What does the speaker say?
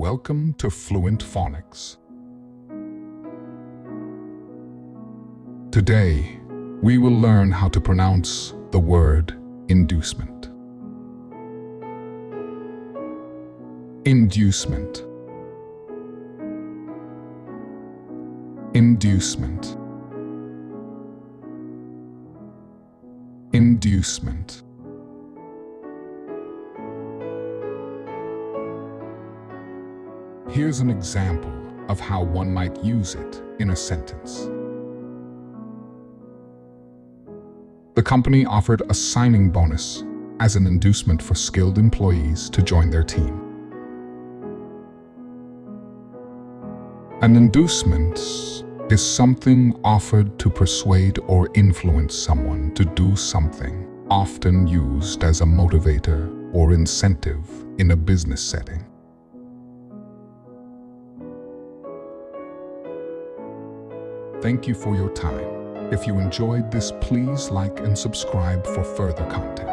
Welcome to Fluent Phonics. Today, we will learn how to pronounce the word inducement. Inducement. Inducement. Inducement. Here's an example of how one might use it in a sentence. The company offered a signing bonus as an inducement for skilled employees to join their team. An inducement is something offered to persuade or influence someone to do something, often used as a motivator or incentive in a business setting. Thank you for your time. If you enjoyed this, please like and subscribe for further content.